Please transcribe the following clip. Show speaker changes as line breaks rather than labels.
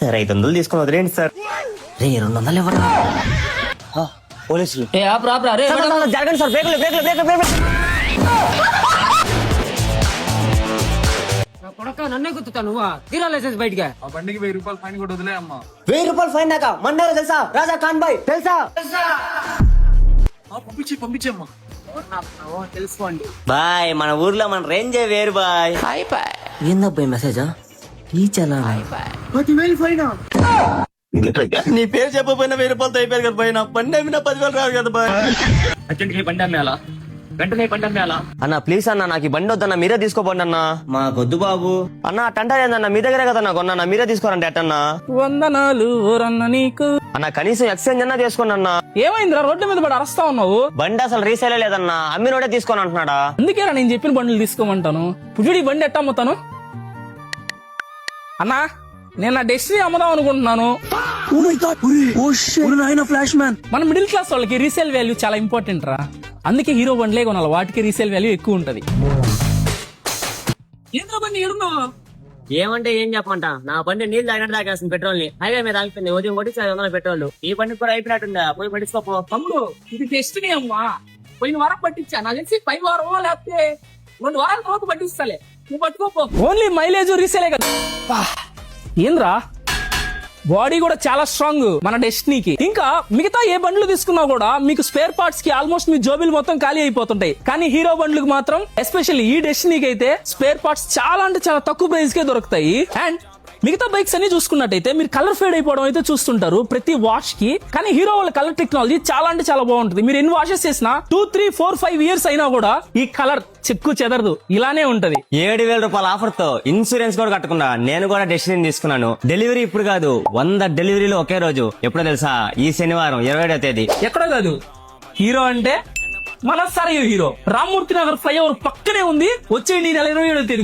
Sir 500 తీసుకుని వదిలేండి sir. రే 200 ఇవ్వరా? పోలీసులు జరగండి సార్. బ్రేకులు.
కొడక నన్నే గుర్తుతా నువ్వా? తీరా లైసెన్స్ బయటగా.
ఆ బండికి 1000 రూపాయలు ఫైన్ కూడా వదిలే అమ్మా.
1000 రూపాయలు ఫైన్ నాక మన్నారు తెలుసా? రాజా ఖాన్ భాయ్ తెలుసా?
పంపించమ్మా.
తెలుసుకోండి
బాయ్, మన ఊర్లో మన రేంజే వేరు బాయ్. ఏందబ్బాయి మెసేజా? Teacher
10,000 fine.
నీ పేరు చెప్పపోయినా 1000 రూపాయలతో అయిపోయారు కదా బాయ్. నా బండి అమ్మినా 10,000 రాదు కదా బాయ్. అన్న ప్లీజ్ అన్న, నాకు ఈ బండి వద్దన్న, మీరే తీసుకోపోండి అన్న. మాకొద్దు బాబు. అన్న అట్టంటే ఏందన్న, మీ దగ్గరే కదన్నా కొన్నా, మీరే తీసుకోరండి అట్టన్నా.
వందనాలు ఓరన్న నీకు.
అన్న కనీసం ఎక్స్చేంజ్ అన్నా చేసుకోండి అన్న.
ఏమైందిరా రోడ్డు మీద పడి అరస్తా ఉన్నావు?
బండి అసలు రీసేల్ లేదన్నా, అమ్మినోడే తీసుకోని అంటున్నాడా.
అందుకేరా నేను చెప్పిన బండ్లు తీసుకోమంటాను. పుజుడి బండి ఎట్టా అమ్ముతాను అన్నా? నేను నా డెస్టినీ అమ్ముదాం అనుకుంటున్నాను. మన మిడిల్ క్లాస్ వాళ్ళకి రీసేల్ వాల్యూ చాలా ఇంపార్టెంట్ రా. అందుకే హీరో బండ్లే కొనాలి, వాటికి రీసేల్ వాల్యూ ఎక్కువ ఉంటది. ఏంద్రా బండి ఏడున్నావు?
ఏమంటే ఏం చెప్పమంట, నా బండి నీళ్ళు తాగినట్టు తాగేస్తుంది పెట్రోల్ ని. హైవే మీద ఆగిపోయింది, ఉదయం కొట్టి 500 పెట్రోల్. ఈ బండి కూడా అయిపోయినట్టుందా, పోయి పట్టించుకోపో.
తమ్ముడు ఇది డెస్టినీ అమ్మా. పోయిన వారం పట్టించా, నాకు తెలిసి 5 వారమో లేకపోతే 2 వారాల తర్వాత పట్టిస్తాలే. నువ్వు పట్టుకోపో. ఓన్లీ మైలేజ్ రీసేలే కదా. ఏంద్రా బాడీ కూడా చాలా స్ట్రాంగ్ మన డెస్టినీకి. ఇంకా మిగతా ఏ బండ్లు తీసుకున్నా కూడా మీకు స్పేర్ పార్ట్స్ కి ఆల్మోస్ట్ మీ జోబీలు మొత్తం ఖాళీ అయిపోతుంటాయి. కానీ హీరో బండ్లకు మాత్రం, ఎస్పెషల్లీ ఈ డెస్టినీకి అయితే స్పేర్ పార్ట్స్ చాలా అంటే చాలా తక్కువ ప్రైస్ కే దొరుకుతాయి. అండ్ మిగతా బైక్స్ అన్ని చూసుకున్నట్టయితే మీరు కలర్ ఫేడ్ అయిపోవడం అయితే చూస్తుంటారు ప్రతి వాష్ కి. కానీ హీరో వాళ్ళ కలర్ టెక్నాలజీ చాలా అంటే చాలా బాగుంటుంది. మీరు ఎన్ని వాషెస్ చేసినా 2, 3, 4, 5 ఇయర్స్ అయినా కూడా ఈ కలర్ చెక్కు చెదరదు, ఇలానే ఉంటది.
7,000 రూపాయల ఆఫర్ తో ఇన్సూరెన్స్ కూడా కట్టకుండా నేను కూడా డెస్టినీ తీసుకున్నాను. డెలివరీ ఇప్పుడు కాదు, 100 డెలివరీలు ఒకే రోజు. ఎప్పుడో తెలుసా? ఈ శనివారం 27వ తేదీ.
ఎక్కడో కాదు, హీరో అంటే మన సరైన హీరో రామ్మూర్తి నగర్ ఫ్లైఓవర్ పక్కనే ఉంది. వచ్చేయండి 27వ తేదీ.